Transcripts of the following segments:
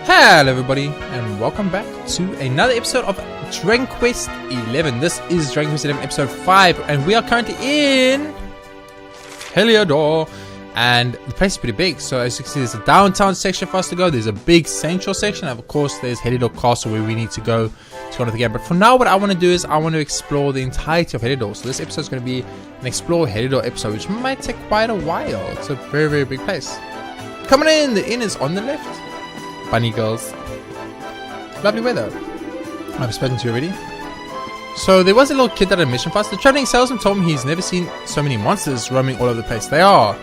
Hello everybody and welcome back to another episode of Dragon Quest 11. This is Dragon Quest 11 episode 5 and we are currently in Heliodor, and the place is pretty big. So as you can see, there's a downtown section for us to go, there's a big central section, and of course there's Heliodor Castle where we need to go into the game. But for now what I want to do is I want to explore the entirety of Heliodor. So this episode is going to be an explore Heliodor episode, which might take quite a while. It's a very big place. Coming in, the inn is on the left. Bunny girls. Lovely weather. I've spoken to you already. So there was a little kid that had a mission for us. The traveling salesman told me he's never seen so many monsters roaming all over the place. They are.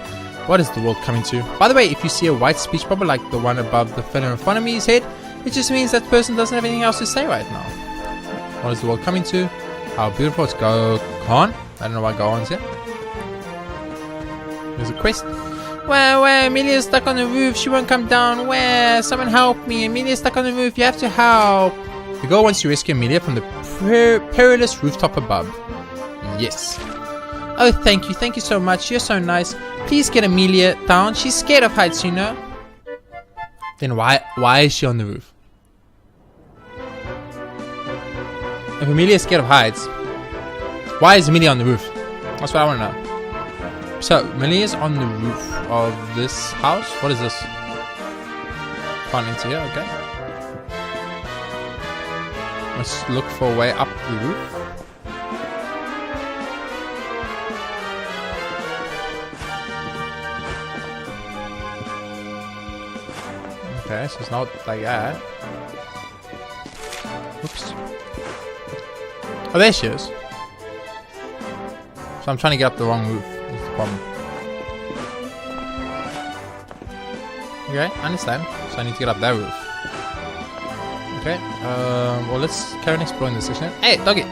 What is the world coming to? By the way, if you see a white speech bubble like the one above the fellow in front of me's head, it just means that person doesn't have anything else to say right now. What is the world coming to? How beautiful. It's Gohan. I don't know why Gohan's here. There's a quest. Where? Amelia's stuck on the roof. She won't come down. Where? Someone help me. Amelia's stuck on the roof. You have to help. The girl wants to rescue Amelia from the perilous rooftop above. Yes. Oh, thank you. Thank you so much. You're so nice. Please get Amelia down. She's scared of heights, you know. Then why is she on the roof? If Amelia's scared of heights, why is Amelia on the roof? That's what I want to know. So, Amelia is on the roof of this house. What is this? Can't enter here, okay. Let's look for a way up the roof. Okay, so it's not like that. Oops. Oh, there she is. So I'm trying to get up the wrong roof. That's the problem. Okay, I understand. So I need to get up that roof. Okay, well let's carry on exploring this section. Hey, doggy!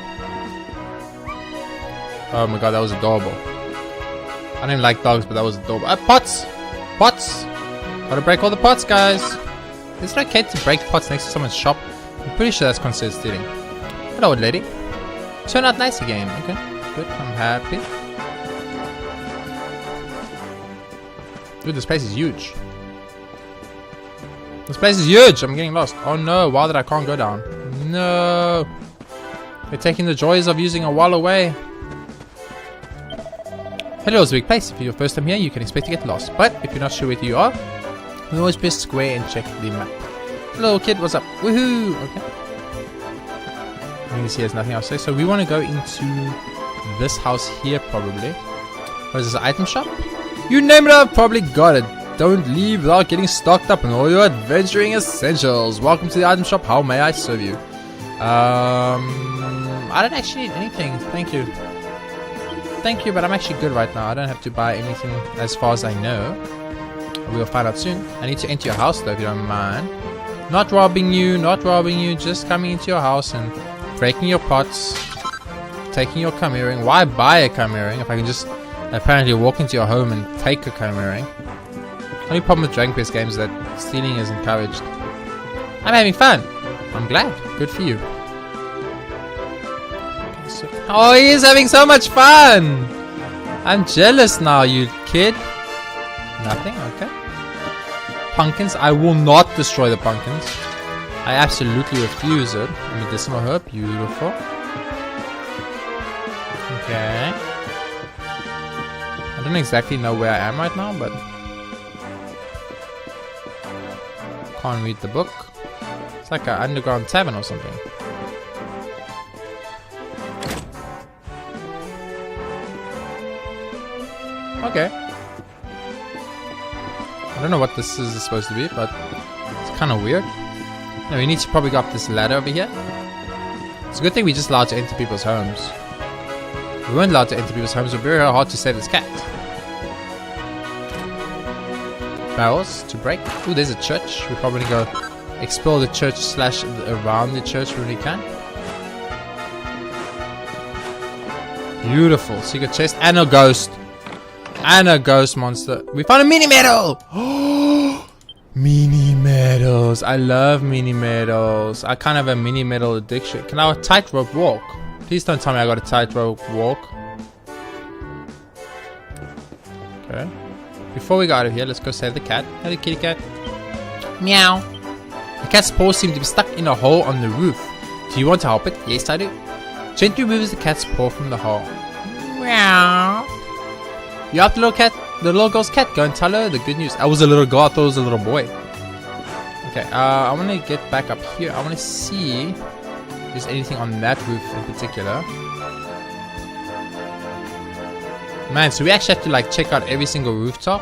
Oh my god, that was adorable. I don't even like dogs, but that was adorable. Pots! Pots! Gotta break all the pots, guys! Is it okay to break pots next to someone's shop? I'm pretty sure that's considered stealing. Hello, old lady. Turn out nice again. Okay, good, I'm happy. Dude, this place is huge. This place is huge! I'm getting lost. Oh no, wow that I can't go down. No! They're taking the joys of using a wall away. Hello, it's a big place. If you're your first time here, you can expect to get lost. But if you're not sure where you are, you can always press square and check the map. Hello kid, what's up? Woohoo! Okay. You can see there's nothing else to say. So we want to go into this house here probably. What is this, an item shop? You name it, I've probably got it. Don't leave without getting stocked up on all your adventuring essentials. Welcome to the item shop. How may I serve you? I don't actually need anything. Thank you. Thank you, but I'm actually good right now. I don't have to buy anything as far as I know. We'll find out soon. I need to enter your house though, if you don't mind. Not robbing you, just coming into your house and breaking your pots, taking your chimering. Why buy a chimering if I can just apparently walk into your home and take a chimering? Only problem with Dragon Quest games is that stealing is encouraged. I'm having fun. I'm glad. Good for you. Okay, so oh, he is having so much fun. I'm jealous now, you kid. Nothing? Okay. Pumpkins. I will not destroy the pumpkins. I absolutely refuse it. Medicinal herb. Beautiful. Okay. I don't exactly know where I am right now, but can't read the book. It's like an underground tavern or something. Okay. I don't know what this is supposed to be, but it's kind of weird. No, we need to probably go up this ladder over here. It's a good thing we just allowed to enter people's homes. If we weren't allowed to enter people's homes, it would be very hard to save this cat. Barrels to break. Ooh, there's a church. We'll probably go explore the church / around the church when we can. Beautiful. Secret chest and a ghost. And a ghost monster. We found a mini medal! Mini medals. I love mini medals. I kind of have a mini medal addiction. Can I tightrope walk? Please don't tell me I got a tightrope walk. Okay. Before we go out of here, let's go save the cat. Hello, kitty cat. Meow. The cat's paws seem to be stuck in a hole on the roof. Do you want to help it? Yes, I do. Gently removes the cat's paw from the hole. Meow. You have the little cat, the little girl's cat. Go and tell her the good news. I was a little girl. I thought it was a little boy. Okay, I want to get back up here. I want to see if there's anything on that roof in particular. Man, so we actually have to like check out every single rooftop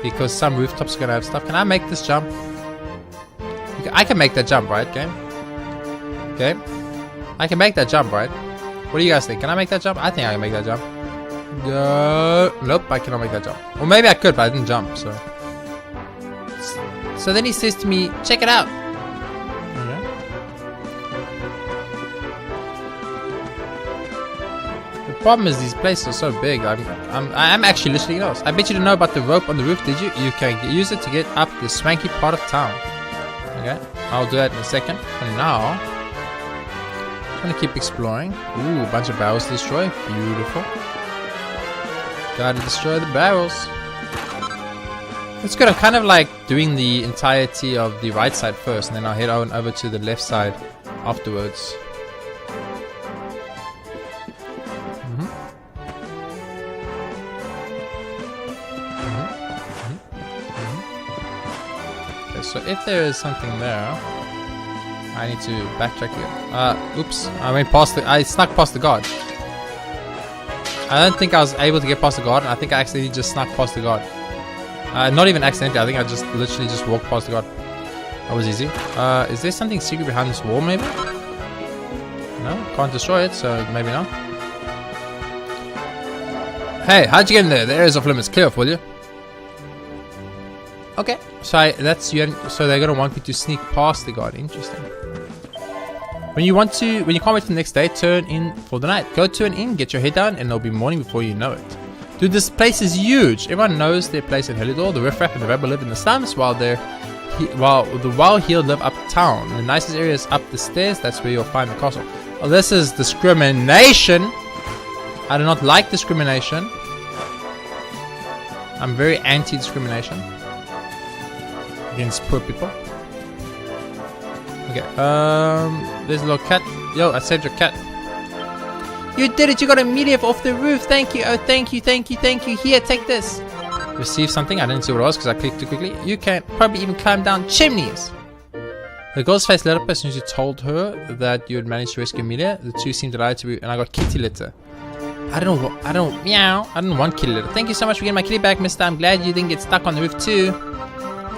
because some rooftops are gonna have stuff. Can I make this jump? I can make that jump, right, game? Okay, I can make that jump, right? What do you guys think? Can I make that jump? I think I can make that jump. Nope, I cannot make that jump. Or maybe I could, but I didn't jump. So then he says to me, "Check it out." Okay. The problem is these places are so big. I'm actually literally lost. I bet you didn't know about the rope on the roof, did you? You can use it to get up the swanky part of town. Okay, I'll do that in a second. For now, I'm gonna keep exploring. Ooh, a bunch of barrels to destroy. Beautiful. Gotta destroy the barrels. It's good. I'm kind of like doing the entirety of the right side first, and then I'll head on over to the left side afterwards. Okay, so if there is something there, I need to backtrack here. Oops. I went past the... I snuck past the guard. I don't think I was able to get past the guard. I think I accidentally just snuck past the guard. Not even accidentally. I think I just literally just walked past the guard. That was easy. Is there something secret behind this wall maybe? No? Can't destroy it, so maybe not. Hey, how'd you get in there? The areas off limits. Clear off, will you? Okay. So so they're gonna want me to sneak past the guard. Interesting. When you can't wait for the next day, turn in for the night. Go to an inn, get your head down, and it'll be morning before you know it. Dude, this place is huge. Everyone knows their place in Helidor. The riffraff and the rebel live in the slums, while the well-heeled live uptown. The nicest area is up the stairs. That's where you'll find the castle. Oh, this is discrimination. I do not like discrimination. I'm very anti-discrimination against poor people. Okay, there's a little cat. Yo, I saved your cat. You did it! You got a meteor off the roof! Thank you! Oh, thank you, thank you, thank you! Here, take this! Receive something. I didn't see what it was because I clicked too quickly. You can probably even climb down chimneys! The girl's face lit up as soon as you told her that you had managed to rescue Amelia. The two seemed delighted to be... And I got kitty litter. I don't want kitty litter. Thank you so much for getting my kitty back, mister. I'm glad you didn't get stuck on the roof too.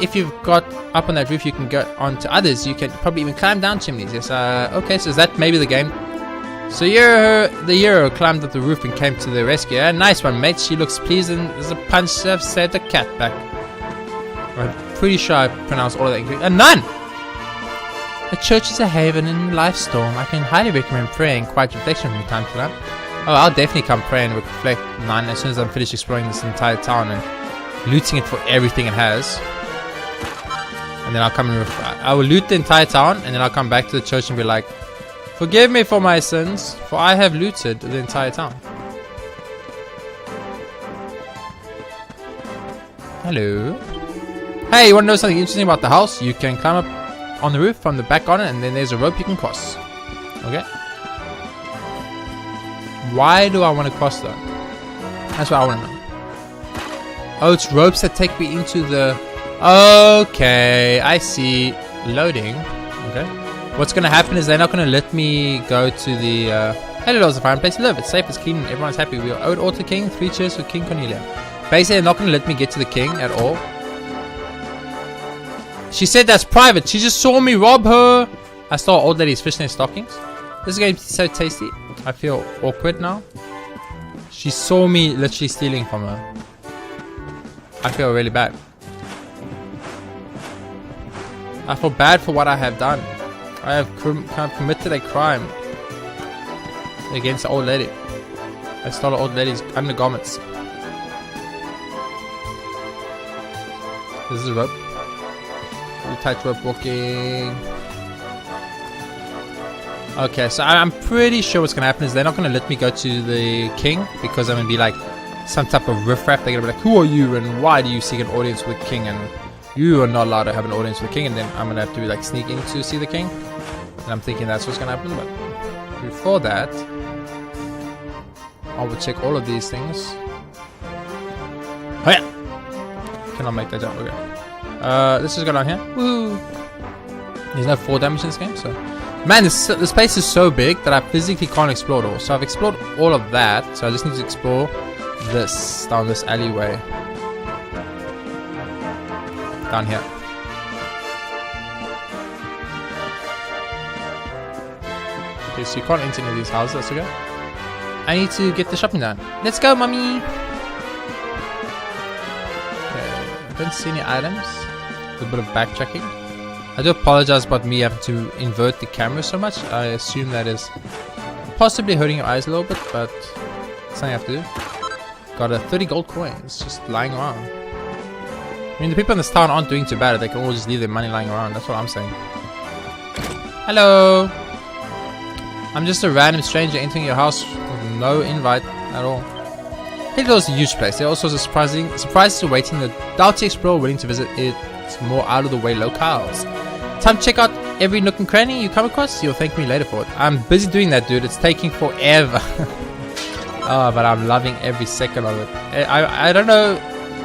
If you've got up on that roof, you can go on to others. You can probably even climb down chimneys. Yes, okay, so is that maybe the game? So the hero climbed up the roof and came to the rescue. Nice one, mate. She looks pleased and there's a punch to have set the cat back. I'm pretty sure I pronounced all of that incorrectly. None! A church is a haven in life's storm. I can highly recommend praying, quiet reflection from time to time. Oh, I'll definitely come pray and reflect, man, as soon as I'm finished exploring this entire town and looting it for everything it has. And then I'll come and I will loot the entire town, and then I'll come back to the church and be like, forgive me for my sins, for I have looted the entire town. Hello. Hey, you want to know something interesting about the house? You can climb up on the roof from the back garden, and then there's a rope you can cross. Okay. Why do I want to cross though? That's what I want to know. Oh, it's ropes that take me into the... Okay, I see. Loading. Okay. What's going to happen is they're not going to let me go to the... Hello, it's a fine place to live. It's safe, it's clean, everyone's happy. We are owed all to the king. 3 cheers for King Cornelia. Basically, they're not going to let me get to the king at all. She said that's private. She just saw me rob her. I stole old lady's fishnet stockings. This is going to be so tasty. I feel awkward now. She saw me literally stealing from her. I feel really bad. I feel bad for what I have done. I have committed a crime against the old lady. I stole an old lady's undergarments. This is a rope. Tightrope walking. Okay, so I'm pretty sure what's going to happen is they're not going to let me go to the king because I'm going to be like some type of riffraff. They're going to be like, who are you and why do you seek an audience with the king? And you are not allowed to have an audience with the king, and then I'm gonna have to like sneak in to see the king. And I'm thinking that's what's gonna happen, but before that, I will check all of these things. Oh yeah! Cannot make that jump, okay. Let's just go down here. Woo! There's no 4 damage in this game, so... Man, this place is so big that I physically can't explore it all. So I've explored all of that, so I just need to explore this, down this alleyway. Down here. Okay, so you can't enter any of these houses, that's okay. I need to get the shopping done. Let's go, mommy! Okay, I don't see any items. A bit of backtracking. I do apologize about me having to invert the camera so much. I assume that is possibly hurting your eyes a little bit, but it's something I have to do. Got a 30 gold coins just lying around. I mean, the people in this town aren't doing too bad. They can all just leave their money lying around. That's what I'm saying. Hello! I'm just a random stranger entering your house with no invite at all. Heliodor is a huge place. There are all sorts of surprises awaiting the doughty explorer willing to visit its more out-of-the-way locales. Time to check out every nook and cranny you come across. You'll thank me later for it. I'm busy doing that, dude. It's taking forever. Oh, but I'm loving every second of it. I don't know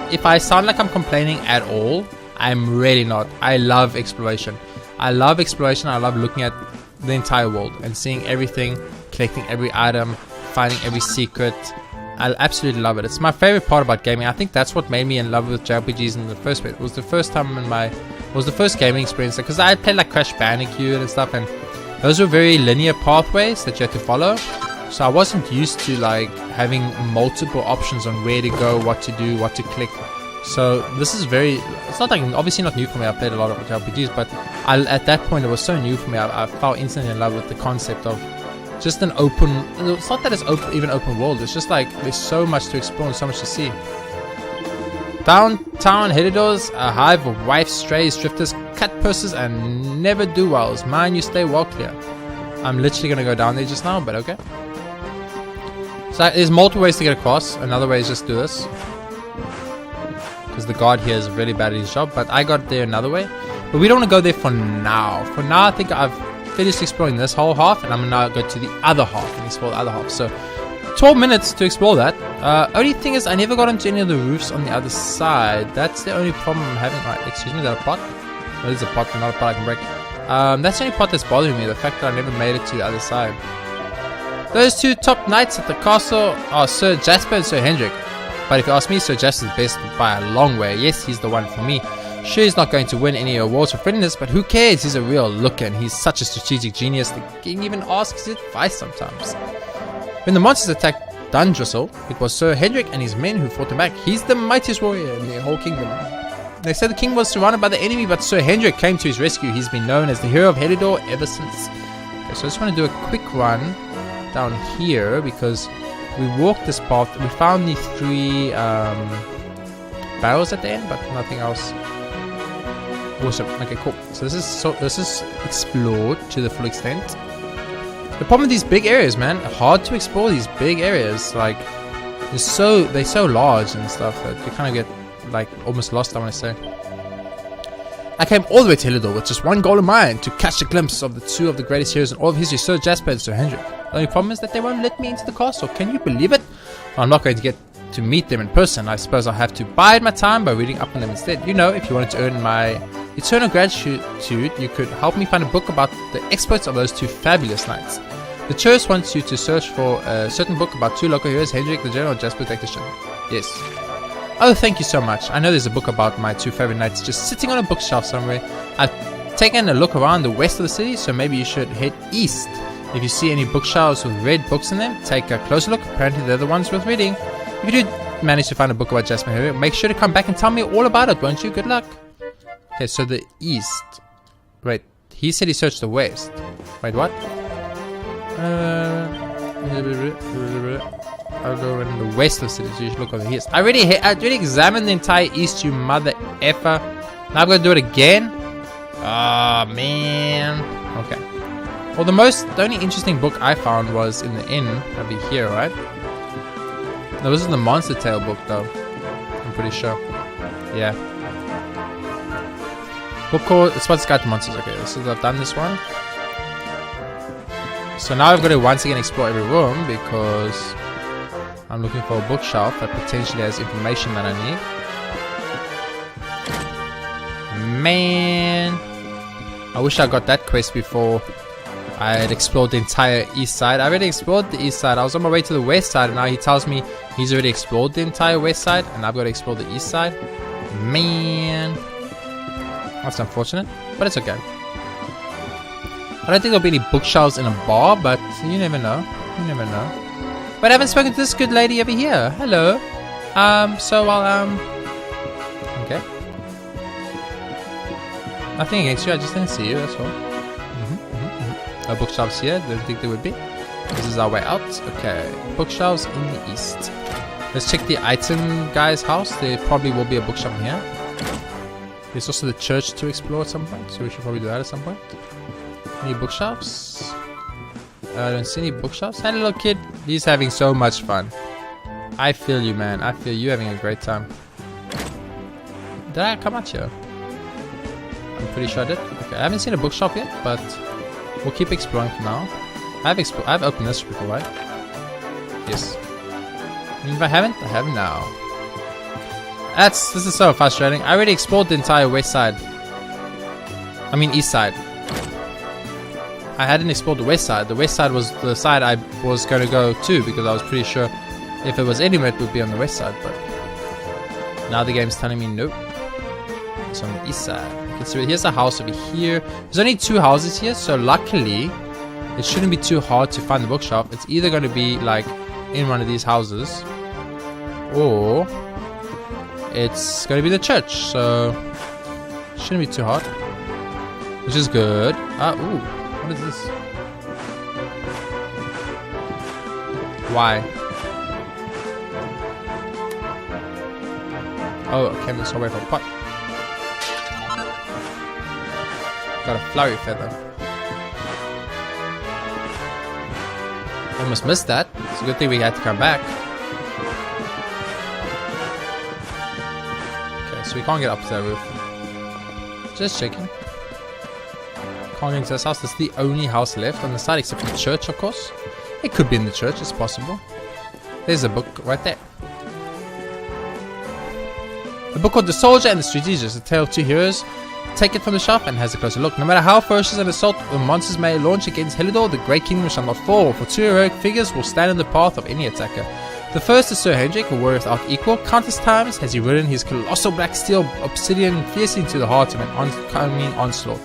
if I sound like I'm complaining at all. I'm really not. I love exploration. I love exploration. I love looking at the entire world and seeing everything, collecting every item, finding every secret. I absolutely love it. It's my favorite part about gaming. I think that's what made me in love with JRPGs in the first place. It was the first time in my... It was the first gaming experience. Because I played like Crash Bandicoot and stuff. And those were very linear pathways that you had to follow. So I wasn't used to like having multiple options on where to go, what to do, what to click. So this is very... It's not like... Obviously not new for me. I played a lot of JRPGs. But at that point it was so new for me. I fell instantly in love with the concept of... just an open... It's not that it's even open world. It's just like there's so much to explore and so much to see. Downtown Heliodor's a hive of wife strays, drifters, cut purses, and never do wells. Mind you stay well clear. I'm literally gonna go down there just now, but okay. So there's multiple ways to get across. Another way is just do this, because the guard here is really bad at his job. But I got there another way. But we don't want to go there for now. For now, I think I've finished exploring this whole half, and I'm gonna now go to the other half and explore the other half. So 12 minutes to explore that. Only thing is I never got onto any of the roofs on the other side. That's the only problem I'm having. Right, excuse me, is that a pot? Well, it is a pot, but not a pot I can break. That's the only part that's bothering me, the fact that I never made it to the other side. Those two top knights at the castle are Sir Jasper and Sir Hendrik. But if you ask me, Sir Jasper's best by a long way. Yes, he's the one for me. Sure, he's not going to win any awards for friendliness, but who cares? He's a real looker and he's such a strategic genius. The king even asks his advice sometimes. When the monsters attacked Dundrussel, it was Sir Hendrik and his men who fought him back. He's the mightiest warrior in the whole kingdom. They said the king was surrounded by the enemy, but Sir Hendrik came to his rescue. He's been known as the hero of Heliodor ever since. Okay, so I just want to do a quick run down here because we walked this path. We found the 3 barrels at the end, but nothing else. Awesome. Okay, cool. So this is explored to the full extent. The problem with these big areas, man, hard to explore these big areas. Like they're so large and stuff that you kind of get like almost lost, I want to say. I came all the way to Heliodor with just one goal in mind, to catch a glimpse of the 2 of the greatest heroes in all of history, Sir Jasper and Sir Hendrik. The only problem is that they won't let me into the castle. Can you believe it? Well, I'm not going to get to meet them in person. I suppose I'll have to bide my time by reading up on them instead. You know, if you wanted to earn my eternal gratitude, you could help me find a book about the exploits of those 2 fabulous knights. The church wants you to search for a certain book about 2 local heroes, Hendrik the General and Jasper the Tactician. Yes. Oh, thank you so much. I know there's a book about my 2 favorite knights just sitting on a bookshelf somewhere. I've taken a look around the west of the city, so maybe you should head east. If you see any bookshelves with red books in them, take a closer look. Apparently they're the ones worth reading. If you do manage to find a book about Jasper and Hendrik, make sure to come back and tell me all about it, won't you? Good luck. Okay, so the east. Wait, he said he searched the west. Wait, what? I'll go in the west of the city, so you should look over here. I already examined the entire east, you mother effer. Now I'm gonna do it again? Oh man. Okay. Well, the only interesting book I found was in the inn over here, right? No, this is the Monster Tale book though. I'm pretty sure. Yeah. Book called Spots Guide to Monsters. Okay, so I've done this one. So now I've got to once again explore every room because I'm looking for a bookshelf that potentially has information that I need. Man, I wish I got that quest before I had explored the entire east side. I already explored the east side. I was on my way to the west side and now he tells me he's already explored the entire west side and I've got to explore the east side. Man, that's unfortunate, but it's okay. I don't think there'll be any bookshelves in a bar, but you never know. You never know. But I haven't spoken to this good lady over here. Hello. Okay. Nothing against you, I just didn't see you, that's all. No bookshelves here, didn't think there would be. This is our way out. Okay. Bookshelves in the east. Let's check the item guy's house. There probably will be a bookshelf in here. There's also the church to explore at some point, so we should probably do that at some point. Any bookshelves? I don't see any bookshelves. Hey little kid, he's having so much fun. I feel you, man. I feel you having a great time. Did I come out here? I'm pretty sure I did. Okay, I haven't seen a bookshelf yet, but we'll keep exploring for now. I've opened this before, right? Yes. And if I haven't, I have now. This is so frustrating. I already explored the entire west side. I mean east side. I hadn't explored the west side. The west side was the side I was going to go to because I was pretty sure if it was anywhere it would be on the west side, but now the game's telling me nope. It's on the east side. Okay, so here's a house over here. There's only 2 houses here, so luckily it shouldn't be too hard to find the bookshelf. It's either going to be like in one of these houses or it's going to be the church, so it shouldn't be too hard, which is good. Ooh. What is this? Why? Oh, okay, let's go away from pot. Got a flowery feather. Almost missed that. It's a good thing we had to come back. Okay, so we can't get up to that roof. Just checking. Can't get into this house. This is the only house left on the side except for the church, of course. It could be in the church, it's possible. There's a book right there. A book called The Soldier and the Strategist, a tale of 2 heroes. Take it from the shelf and has a closer look. No matter how ferocious an assault the monsters may launch against Helidor, the great kingdom shall not fall, for 2 heroic figures will stand in the path of any attacker. The first is Sir Hendrik, a warrior without equal. Countless times has he ridden his colossal black steel obsidian fiercely into the heart of an oncoming onslaught,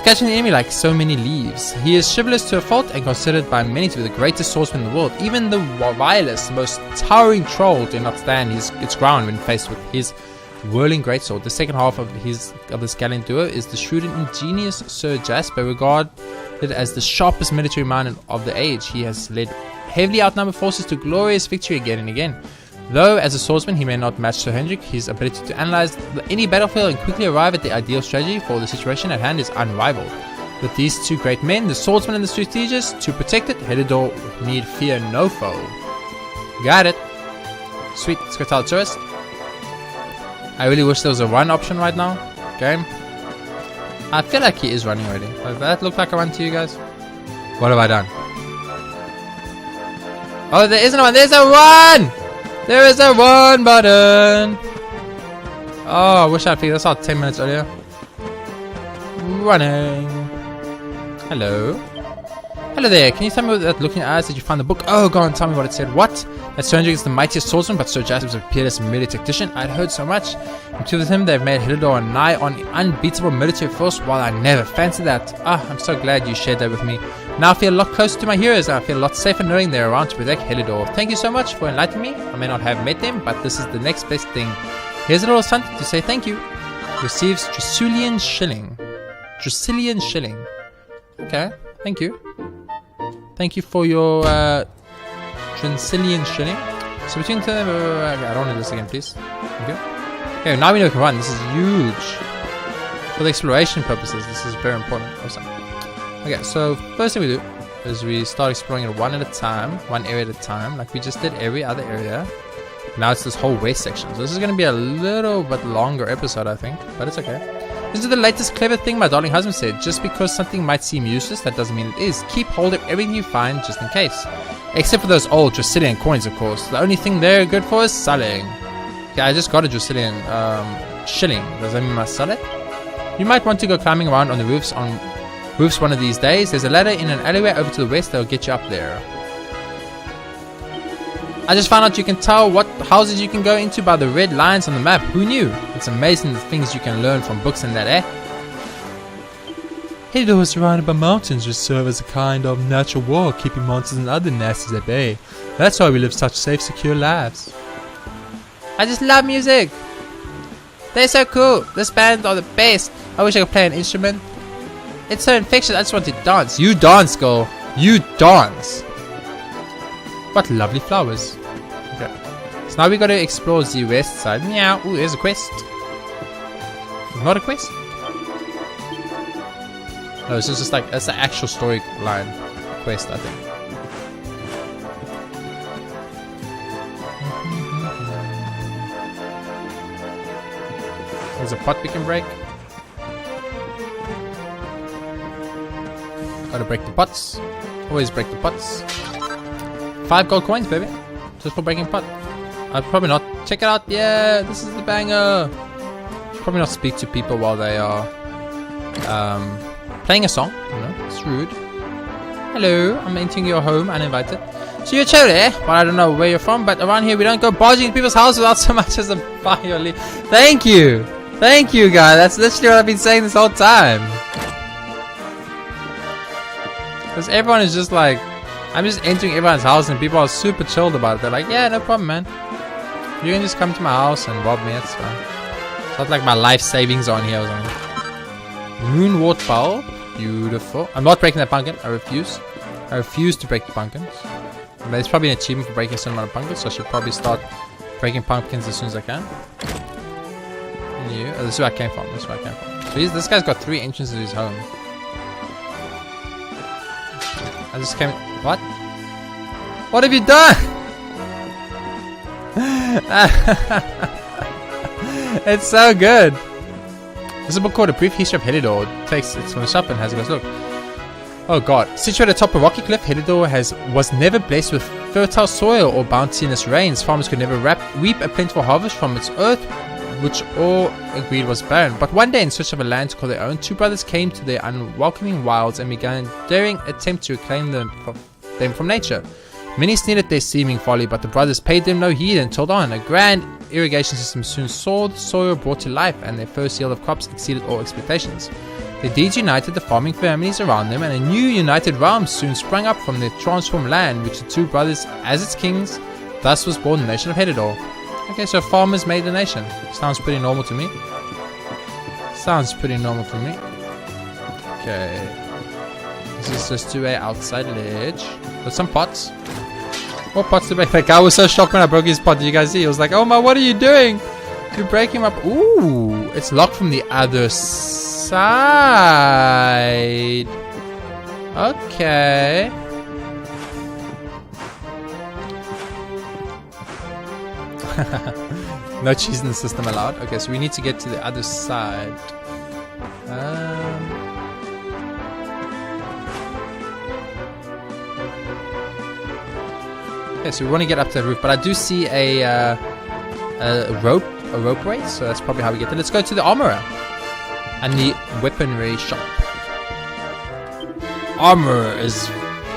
catching the enemy like so many leaves. He is chivalrous to a fault and considered by many to be the greatest swordsman in the world. Even the vilest, most towering troll did not stand its ground when faced with his whirling greatsword. The second half of this gallant duo is the shrewd and ingenious Sir Jasper, regarded as the sharpest military mind of the age. He has led heavily outnumbered forces to glorious victory again and again. Though, as a swordsman, he may not match Sir Hendrik, his ability to analyze any battlefield and quickly arrive at the ideal strategy for the situation at hand is unrivaled. With these 2 great men, the swordsman and the strategist, to protect it, Helidor need fear no foe. Got it. Sweet, let's go tell the tourist. I really wish there was a run option right now. Game. I feel like he is running already. Does that look like a run to you guys? What have I done? Oh, there isn't one. There's a run! There is a 1 button. Oh, I wish I'd figured this out 10 minutes earlier. Running. Hello. Hello there. Can you tell me with that looking eyes that you found the book? Oh, go on, tell me what it said. What? That Sir Hendrik is the mightiest swordsman, but Sir Jasper is a peerless military tactician. I'd heard so much. And with him, they've made Helidor a nigh on unbeatable military force, while I never fancied that. I'm so glad you shared that with me. Now I feel a lot closer to my heroes, and I feel a lot safer knowing they're around to protect Helidor. Thank you so much for enlightening me. I may not have met them, but this is the next best thing. Here's a little something to say thank you. Receives Dracilian shilling. Dracilian shilling. Okay, thank you. Thank you for your Dracilian shilling. So between them, okay, I don't want to do this again, please. Okay. Okay, now we know we can run. This is huge. For the exploration purposes, this is very important. Awesome. Okay, so first thing we do is we start exploring it one at a time, one area at a time, like we just did every other area. Now it's this whole west section. So this is going to be a little bit longer episode, I think, but it's okay. This is the latest clever thing my darling husband said. Just because something might seem useless, that doesn't mean it is. Keep hold of everything you find just in case. Except for those old Dracilian coins, of course. The only thing they're good for is selling. Okay, I just got a Dracilian shilling. Does that mean I sell it? You might want to go climbing around on the roofs one of these days. There's a ladder in an alleyway over to the west that will get you up there. I just found out you can tell what houses you can go into by the red lines on the map. Who knew? It's amazing the things you can learn from books and that, eh? Hidor is surrounded by mountains which serve as a kind of natural wall, keeping monsters and other nasties at bay. That's why we live such safe, secure lives. I just love music. They're so cool. This band are the best. I wish I could play an instrument. It's so infectious. I just want to dance. You dance, girl. You dance. What lovely flowers. Okay. So now we got to explore the west side. Meow. Ooh, there's a quest. Not a quest? No, this is just like, that's the actual storyline quest, I think. There's a pot we can break. Gotta break the pots. Always break the pots. 5 gold coins, baby. Just for breaking pot. I'd probably not. Check it out. Yeah, this is the banger. Probably not speak to people while they are playing a song. You know, it's rude. Hello, I'm entering your home uninvited. So you're chill there? Well, I don't know where you're from, but around here we don't go barging into people's houses without so much as a buy or leave. Thank you. Thank you, guys. That's literally what I've been saying this whole time. Because everyone is just like, I'm just entering everyone's house and people are super chilled about it. They're like, yeah, no problem, man. You can just come to my house and rob me, it's fine. It's not like my life savings are on here or something. Moonwort Fowl. Beautiful. I'm not breaking that pumpkin. I refuse. I refuse to break the pumpkins. But there's probably an achievement for breaking a certain amount of pumpkins, so I should probably start breaking pumpkins as soon as I can. Oh, this is where I came from. This is where I came from. So this guy's got 3 entrances to his home. I just came. What? What have you done? It's so good. This is a book called A Brief History of Helidor. It takes it's from the shop and has a good look. Oh god. Situated atop a rocky cliff, Helidor was never blessed with fertile soil or bounteous rains. Farmers could never reap a plentiful harvest from its earth, which all agreed was barren. But one day, in search of a land to call their own, 2 brothers came to their unwelcoming wilds and began a daring attempt to reclaim them from nature. Many sneered at their seeming folly, but the brothers paid them no heed and toiled on. A grand irrigation system soon saw the soil brought to life, and their first yield of crops exceeded all expectations. Their deeds united the farming families around them, and a new united realm soon sprang up from their transformed land, which the 2 brothers, as its kings, thus was born the nation of Helidor. Okay, so farmers made the nation. Sounds pretty normal to me. Sounds pretty normal to me. Okay. This is just to a outside ledge. With some pots. What pots to break? That guy was so shocked when I broke his pot. Did you guys see? He was like, oh my, what are you doing? You're breaking my pot. Ooh, it's locked from the other side. Okay. No cheese in the system allowed. Okay, so we need to get to the other side. Okay, so we want to get up to the roof, but I do see a rope way, so that's probably how we get there. Let's go to the armorer and the weaponry shop. Armor is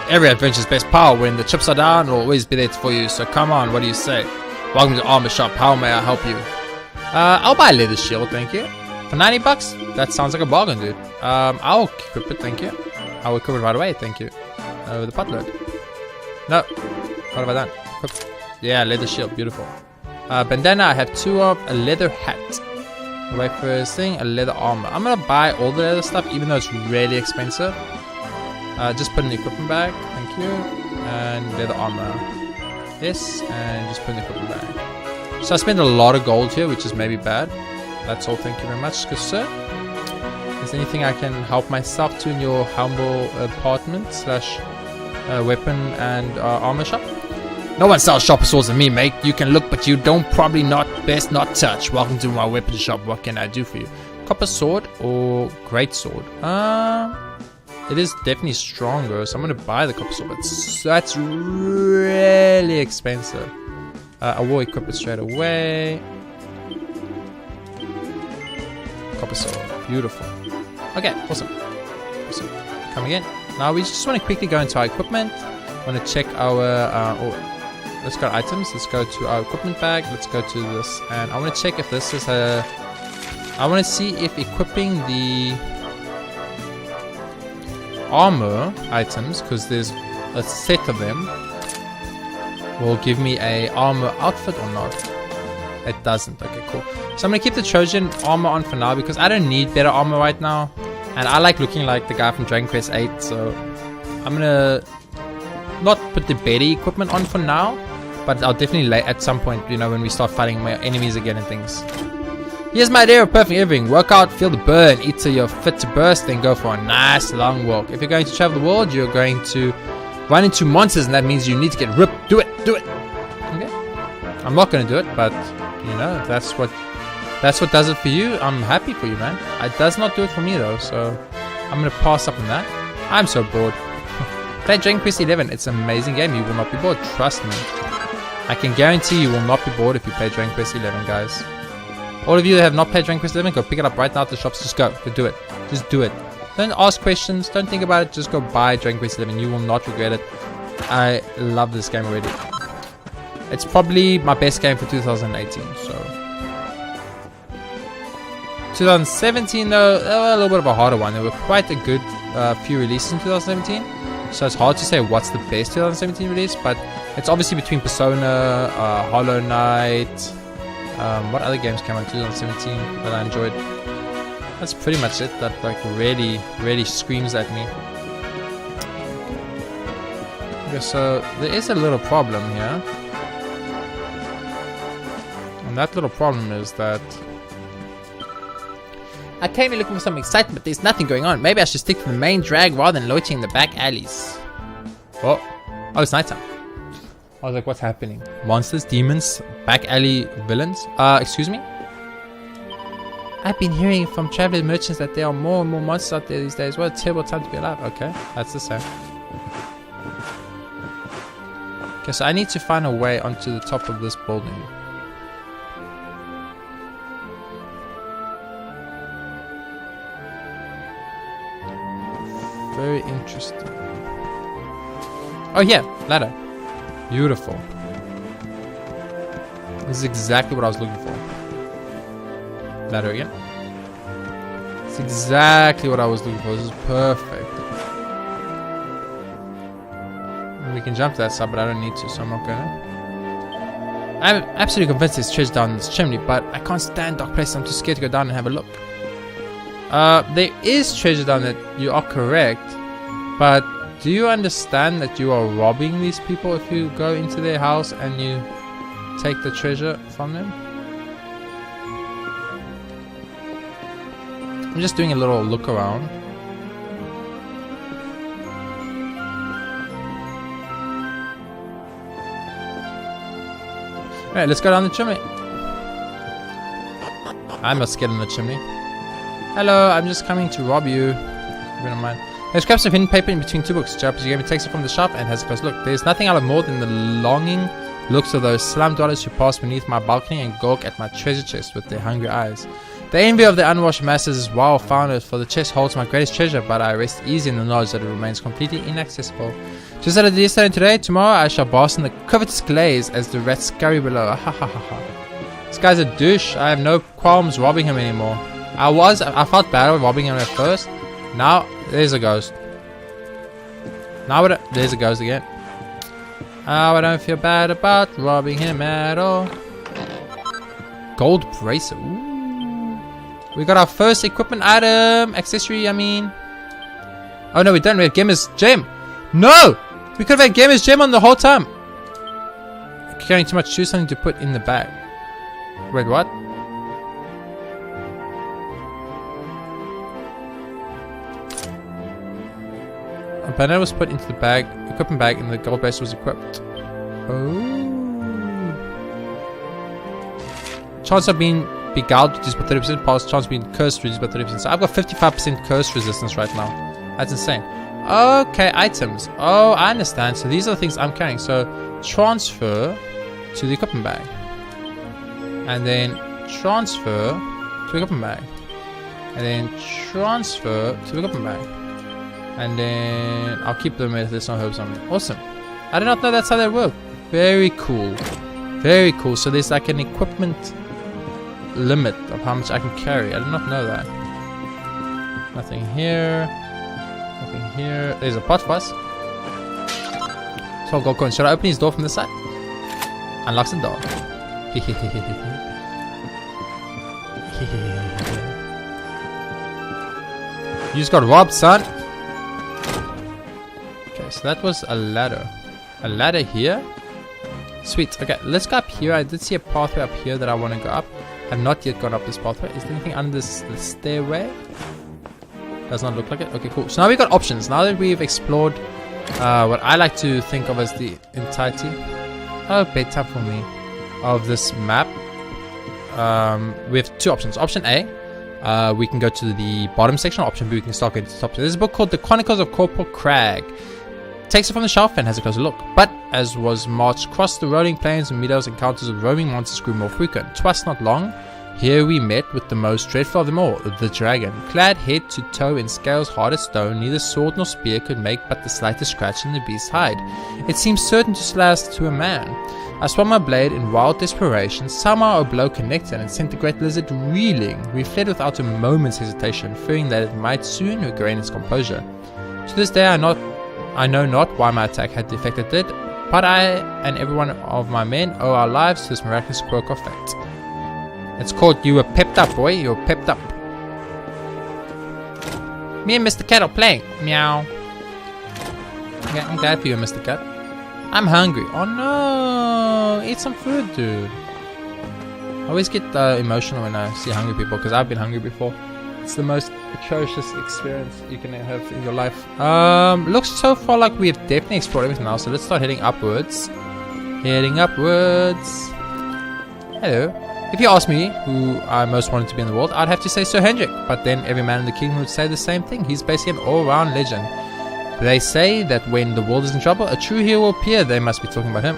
every adventure's best power. When the chips are down, it'll always be there for you. So come on, what do you say? Welcome to the armor shop. How may I help you? I'll buy a leather shield, thank you. For 90 bucks? That sounds like a bargain, dude. I'll equip it, thank you. I'll equip it right away, thank you. With the potload. No. What have I done? Equip. Yeah, leather shield, beautiful. Bandana, I have 2 of. A leather hat. Wait for this thing, a leather armor. I'm gonna buy all the leather stuff, even though it's really expensive. Just put in the equipment bag, thank you. And leather armor. Yes, and just put in the equipment bag. So I spent a lot of gold here, which is maybe bad. That's all, thank you very much, good sir. Is there anything I can help myself to in your humble apartment / weapon and armor shop? No one sells sharper swords than me, mate. You can look, but you don't. Probably not. Best not touch. Welcome to my weapon shop. What can I do for you? Copper sword or great sword? It is definitely stronger, so I'm gonna buy the copper sword, but that's really expensive. I will equip it straight away. Copper sword, beautiful. Okay, awesome. Coming in. Now we just want to quickly go into our equipment. Want to check our let's go to items. Let's go to our equipment bag. Let's go to this, and I want to check if this is a. I want to see if equipping the armor items, because there's a set of them, will give me a armor outfit or not. It doesn't. Okay, cool. So I'm gonna keep the Trojan armor on for now because I don't need better armor right now, and I like looking like the guy from Dragon Quest VIII. So I'm gonna not put the better equipment on for now, but I'll definitely at some point, you know, when we start fighting my enemies again and things. Here's my idea of perfect everything. Work out, feel the burn, eat till you're fit to burst, then go for a nice long walk. If you're going to travel the world, you're going to run into monsters, and that means you need to get ripped. Do it. Okay. I'm not going to do it, but you know, if that's what does it for you, I'm happy for you, man. It does not do it for me though, so I'm going to pass up on that. I'm so bored. Play Dragon Quest XI. It's an amazing game. You will not be bored. Trust me. I can guarantee you will not be bored if you play Dragon Quest XI, guys. All of you that have not played Dragon Quest XI, go pick it up right now at the shops. Just go do it. Just do it. Don't ask questions. Don't think about it. Just go buy Dragon Quest XI. You will not regret it. I love this game already. It's probably my best game for 2018. So 2017 though, a little bit of a harder one. There were quite a good few releases in 2017. So it's hard to say what's the best 2017 release, but it's obviously between Persona, Hollow Knight. What other games came out in 2017 that I enjoyed? That's pretty much it. That like really screams at me. Okay, so there is a little problem here, and that little problem is that I came here looking for some excitement, but there's nothing going on. Maybe I should stick to the main drag rather than loitering in the back alleys. Oh, it's nighttime. I was like, what's happening? Monsters, demons, back alley villains? Excuse me? I've been hearing from traveler merchants that there are more and more monsters out there these days. What a terrible time to be alive. Okay, that's the same. Okay, so I need to find a way onto the top of this building. Very interesting. Oh yeah, ladder. Beautiful. This is exactly what I was looking for. Ladder again. It's exactly what I was looking for. This is perfect. We can jump to that side, but I don't need to, so I'm not gonna. I'm absolutely convinced there's treasure down this chimney, but I can't stand dark places. I'm too scared to go down and have a look. There is treasure down there. You are correct, but do you understand that you are robbing these people if you go into their house and you take the treasure from them? I'm just doing a little look around. Alright, let's go down the chimney. I'm not scared in the chimney. Hello, I'm just coming to rob you. If you don't mind. There's scraps of hidden paper in between two books. JRPGaming takes it from the shop and has a close look. There's nothing I love more than the longing looks of those slum dwellers who pass beneath my balcony and gawk at my treasure chest with their hungry eyes. The envy of the unwashed masses is well founded, for the chest holds my greatest treasure, but I rest easy in the knowledge that it remains completely inaccessible. Just as I did yesterday and today, tomorrow I shall bask in the covetous glaze as the rats scurry below. Ha ha ha ha. This guy's a douche. I have no qualms robbing him anymore. I felt bad about robbing him at first. Now, there's a ghost. There's a ghost again. I don't feel bad about robbing him at all. Gold bracelet. Ooh. We got our first equipment item. Accessory, I mean. Oh no, we don't. We have Gamer's Gem. No! We could have had Gamer's Gem on the whole time. Carrying too much. Choose something to put in the bag. Wait, what? A banana was put into the bag, equipment bag, and the gold bracelet was equipped. Oh. Chance of being beguiled reduced by 30%, pass chance of being cursed reduced by 30%. So I've got 55% curse resistance right now. That's insane. Okay, items. Oh, I understand. So these are the things I'm carrying. So transfer to the equipment bag. And then transfer to the equipment bag. And then transfer to the equipment bag. And then I'll keep them if there's no herbs on me. Awesome. I did not know that's how they work. Very cool. Very cool. So there's like an equipment limit of how much I can carry. I did not know that. Nothing here. Nothing here. There's a pot for us. So gold coin. Should I open his door from this side? Unlocks the door. You just got robbed, son. Okay, so that was a ladder. A ladder here. Sweet. Okay, let's go up here. I did see a pathway up here that I want to go up. I've not yet gone up this pathway. Is there anything under this stairway? Does not look like it. Okay, cool. So now we've got options. Now that we've explored what I like to think of as the entirety, bedtime for me, of this map, we have two options. Option A, we can go to the bottom section. Option B, we can start going to the top. So there's a book called The Chronicles of Corporal Crag. Takes it from the shelf and has a closer look. But as was marched across the rolling plains and meadows, encounters with roaming monsters grew more frequent. 'Twas not long. Here we met with the most dreadful of them all, the dragon. Clad head to toe in scales hard as stone, neither sword nor spear could make but the slightest scratch in the beast's hide. It seemed certain to slash to a man. I swung my blade in wild desperation. Somehow a blow connected and sent the great lizard reeling. We fled without a moment's hesitation, fearing that it might soon regain its composure. To this day I know not why my attack had the effect it did, but I and every one of my men owe our lives to this miraculous quirk of fate. It's called You Were Pepped Up, boy. You were pepped up. Me and Mr. Cat are playing. Meow. Okay, I'm glad for you, Mr. Cat. I'm hungry. Oh no! Eat some food, dude. I always get emotional when I see hungry people because I've been hungry before. It's the most atrocious experience you can have in your life. Looks so far like we have definitely explored everything now, so let's start heading upwards. Heading upwards. Hello. If you ask me who I most wanted to be in the world, I'd have to say Sir Hendrik, but then every man in the kingdom would say the same thing. He's basically an all-round legend. They say that when the world is in trouble, a true hero will appear. They must be talking about him.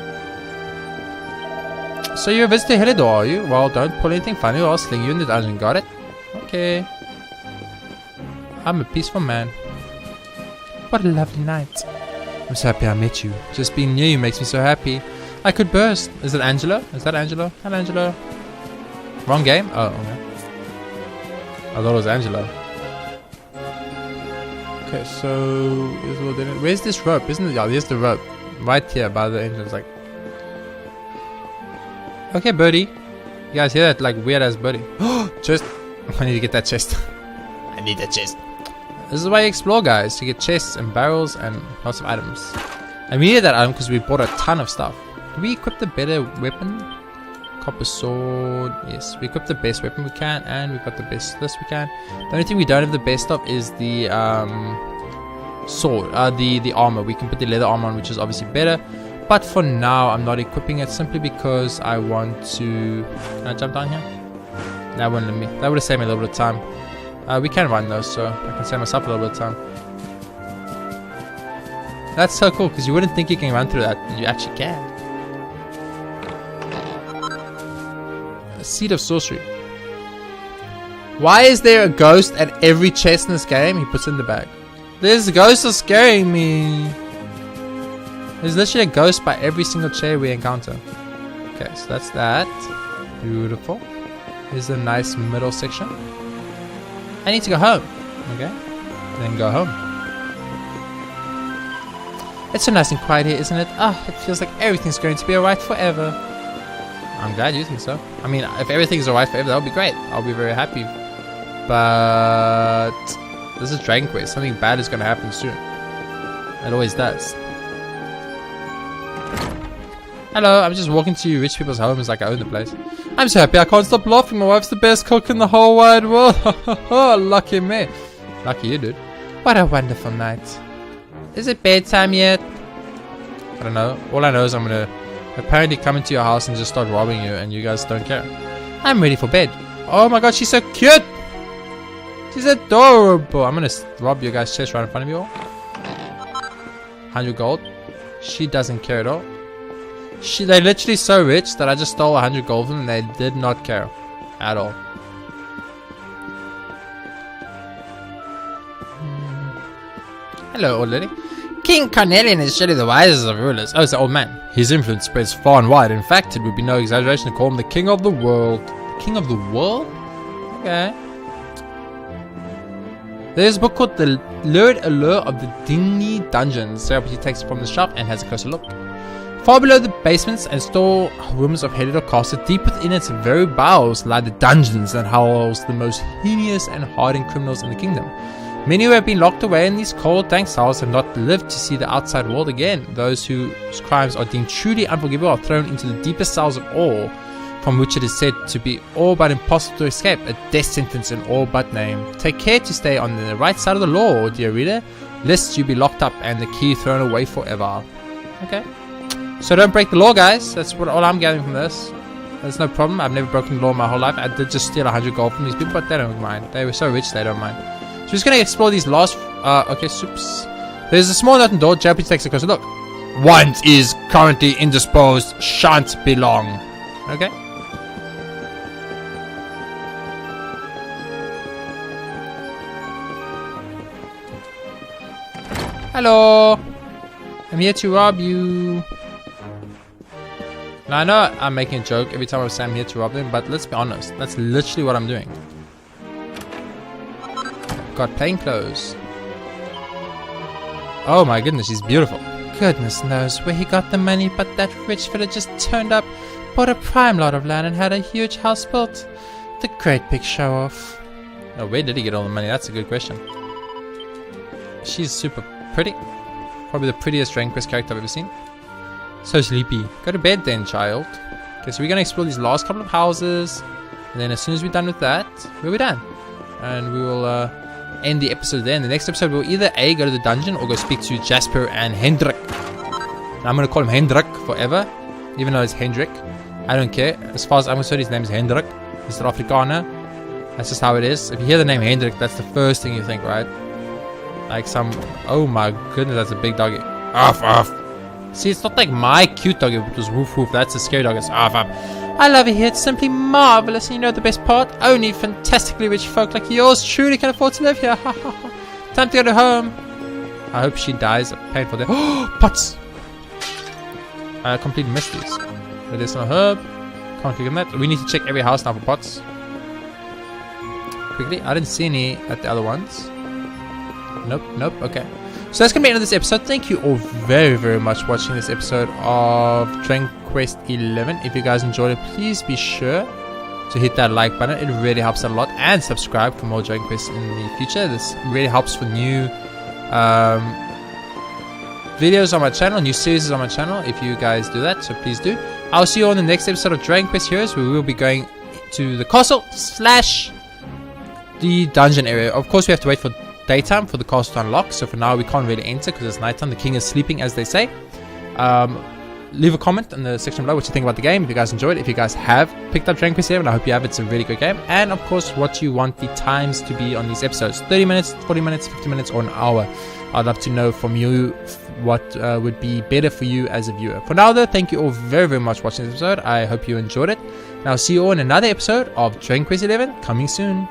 So you're a visitor to Helidor, are you? Well, don't pull anything funny or I'll sling you in the dungeon. Got it? Okay. I'm a peaceful man. What a lovely night. I'm so happy I met you. Just being near you makes me so happy. I could burst. Is it Angela? Is that Angela? Hello, Angela. Wrong game? Oh, okay. I thought it was Angela. Okay, so where's this rope? Isn't it? Yeah, there's the rope. Right here by the entrance. Like, okay, birdie. You guys hear that? Like weird ass birdie. Chest. I need to get that chest. I need that chest. This is why you explore, guys. To get chests and barrels and lots of items. And we needed that item because we bought a ton of stuff. Did we equip the better weapon? Copper sword. Yes, we equipped the best weapon we can, and we've got the best list we can. The only thing we don't have the best of is the sword, the armor. We can put the leather armor on, which is obviously better. But for now, I'm not equipping it simply because I want to. Can I jump down here? That wouldn't let me. That would have saved me a little bit of time. We can run though, so I can save myself a little bit of time. That's so cool because you wouldn't think you can run through that. You actually can. A seed of sorcery. Why is there a ghost at every chest in this game? He puts in the bag. This ghost is scaring me. There's literally a ghost by every single chair we encounter. Okay, so that's that. Beautiful. Here's a nice middle section. I need to go home. Okay. Then go home. It's so nice and quiet here, isn't it? Ah, it feels like everything's going to be alright forever. I'm glad you think so. I mean, if everything's alright forever, that would be great. I'll be very happy. But this is Dragon Quest. Something bad is going to happen soon. It always does. Hello, I'm just walking to rich people's homes like I own the place. I'm so happy I can't stop laughing. My wife's the best cook in the whole wide world. Oh, lucky me. Lucky you, dude. What a wonderful night. Is it bedtime yet? I don't know. All I know is I'm gonna apparently come into your house and just start robbing you and you guys don't care. I'm ready for bed. Oh my god, she's so cute. She's adorable. I'm gonna rob your guys' chest right in front of you all. 100 gold. She doesn't care at all. They're literally so rich that I just stole 100 gold from them and they did not care at all. Hello, old lady. King Carnelian is surely the wisest of rulers. Oh, it's the old man. His influence spreads far and wide. In fact, it would be no exaggeration to call him the king of the world. King of the world? Okay. There's a book called The Lurid Allure of the Dingy Dungeons. JRPG takes it from the shelf and has a closer look. Far below the basements and store rooms of Heliodor Castle, deep within its very bowels lie the dungeons that house the most heinous and hardened criminals in the kingdom. Many who have been locked away in these cold, dank cells have not lived to see the outside world again. Those whose crimes are deemed truly unforgivable are thrown into the deepest cells of all, from which it is said to be all but impossible to escape, a death sentence in all but name. Take care to stay on the right side of the law, dear reader, lest you be locked up and the key thrown away forever. Okay. So don't break the law, guys. That's all I'm gathering from this. There's no problem. I've never broken the law my whole life. I did just steal 100 gold from these people, but they don't mind. They were so rich, they don't mind. So we're just going to explore these last... okay, soups. There's a small note on the door. JRPG takes a closer look. Want is currently indisposed. Shan't be long. Okay. Hello. I'm here to rob you. Now I know I'm making a joke every time I say I'm here to rob them, but let's be honest. That's literally what I'm doing. Got plain clothes. Oh my goodness, she's beautiful. Goodness knows where he got the money, but that rich fella just turned up, bought a prime lot of land and had a huge house built. The great big show off. Now where did he get all the money? That's a good question. She's super pretty. Probably the prettiest Dragon Quest character I've ever seen. So sleepy. Go to bed then, child. Okay, so we're gonna explore these last couple of houses, and then as soon as we're done with that, we'll be done. And we will end the episode there. In the next episode, we'll either A, go to the dungeon, or go speak to Jasper and Hendrik. And I'm gonna call him Hendrik forever, even though it's Hendrik. I don't care. As far as I'm concerned, his name is Hendrik. He's an Afrikaner. That's just how it is. If you hear the name Hendrik, that's the first thing you think, right? Like some... Oh my goodness, that's a big doggy. Off, off. See, it's not like my cute doggy, which was woof woof. That's a scary dog. It's off, off. I love it here. It's simply marvelous. And you know the best part? Only fantastically rich folk like yours truly can afford to live here. Time to go home. I hope she dies of painful death. Oh, pots! I completely missed these. Medicinal herb. Can't click on that. We need to check every house now for pots. Quickly. I didn't see any at the other ones. Nope, nope, okay. So that's going to be the end of this episode. Thank you all very, very much for watching this episode of Dragon Quest XI. If you guys enjoyed it, please be sure to hit that like button. It really helps out a lot. And subscribe for more Dragon Quest in the future. This really helps for new videos on my channel, new series on my channel, if you guys do that. So please do. I'll see you on the next episode of Dragon Quest Heroes, where we will be going to the castle / the dungeon area. Of course, we have to wait for daytime for the castle to unlock, so for now we can't really enter because it's nighttime. The king is sleeping, as they say. Leave a comment in the section below what you think about the game, if you guys enjoyed it, if you guys have picked up Dragon Quest XI. I hope you have. It's a really good game. And of course, what you want the times to be on these episodes: 30 minutes, 40 minutes, 50 minutes, or an hour. I'd love to know from you what would be better for you as a viewer. For now though, thank you all very, very much for watching this episode. I hope you enjoyed it, and I'll see you all in another episode of Dragon Quest XI coming soon.